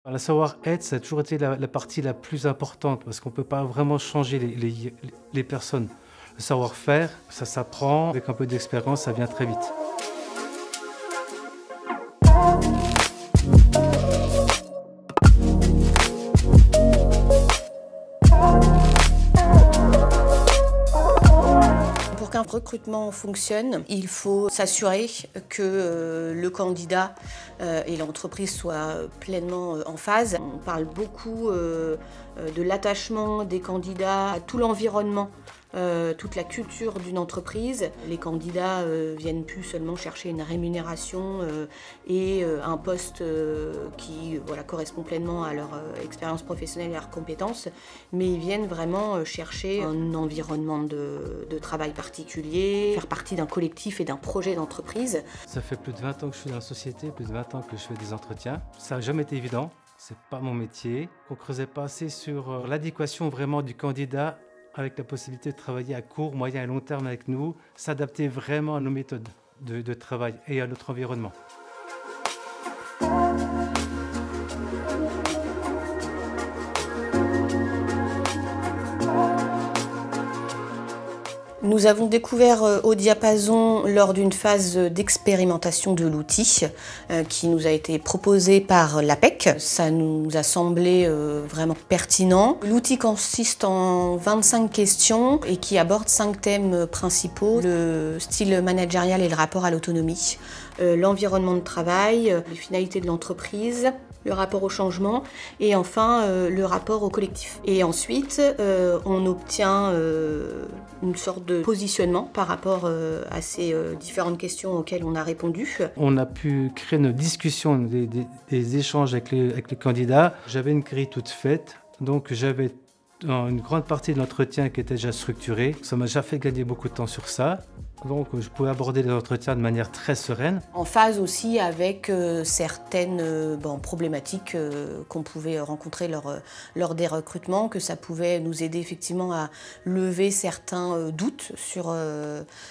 La savoir-être, ça a toujours été la partie la plus importante parce qu'on ne peut pas vraiment changer les personnes. Le savoir-faire, ça s'apprend, avec un peu d'expérience, ça vient très vite. Pour qu'un recrutement fonctionne, il faut s'assurer que le candidat et l'entreprise soient pleinement en phase. On parle beaucoup de l'attachement des candidats à tout l'environnement, toute la culture d'une entreprise. Les candidats viennent plus seulement chercher une rémunération et un poste qui correspond pleinement à leur expérience professionnelle et à leurs compétences, mais ils viennent vraiment chercher un environnement de travail particulier, faire partie d'un collectif et d'un projet d'entreprise. Ça fait plus de 20 ans que je suis dans la société, plus de 20 ans que je fais des entretiens. Ça n'a jamais été évident, c'est pas mon métier. On ne creusait pas assez sur l'adéquation vraiment du candidat avec la possibilité de travailler à court, moyen et long terme avec nous, s'adapter vraiment à nos méthodes de travail et à notre environnement. Nous avons découvert Audiapason lors d'une phase d'expérimentation de l'outil qui nous a été proposé par l'APEC. Ça nous a semblé vraiment pertinent. L'outil consiste en 25 questions et qui aborde 5 thèmes principaux: le style managérial et le rapport à l'autonomie, l'environnement de travail, les finalités de l'entreprise, le rapport au changement et enfin le rapport au collectif. Et ensuite, on obtient une sorte de positionnement par rapport à ces différentes questions auxquelles on a répondu. On a pu créer une discussion, des échanges avec les candidats. J'avais une grille toute faite, donc j'avais une grande partie de l'entretien qui était déjà structurée. Ça m'a déjà fait gagner beaucoup de temps sur ça. Donc je pouvais aborder les entretiens de manière très sereine. En phase aussi avec certaines problématiques qu'on pouvait rencontrer lors des recrutements, que ça pouvait nous aider effectivement à lever certains doutes sur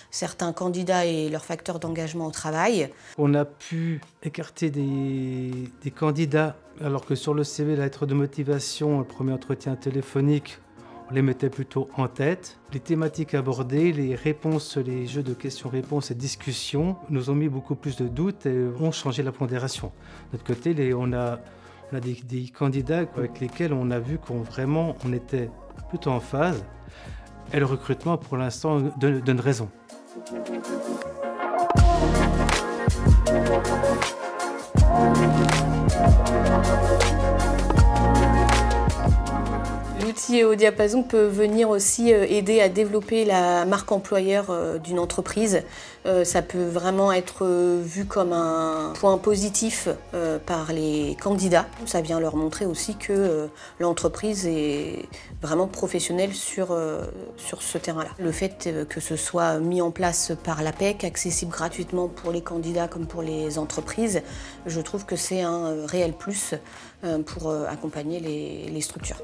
certains candidats et leurs facteurs d'engagement au travail. On a pu écarter des candidats alors que sur le CV, la lettre de motivation, le premier entretien téléphonique, on les mettait plutôt en tête. Les thématiques abordées, les réponses, les jeux de questions-réponses et discussions nous ont mis beaucoup plus de doutes et ont changé la pondération. De notre côté, on a des candidats avec lesquels on a vu qu'on était plutôt en phase. Et le recrutement, pour l'instant, donne raison. L'outil Audiapason peut venir aussi aider à développer la marque employeur d'une entreprise. Ça peut vraiment être vu comme un point positif par les candidats. Ça vient leur montrer aussi que l'entreprise est vraiment professionnelle sur ce terrain-là. Le fait que ce soit mis en place par l'APEC, accessible gratuitement pour les candidats comme pour les entreprises, je trouve que c'est un réel plus pour accompagner les structures.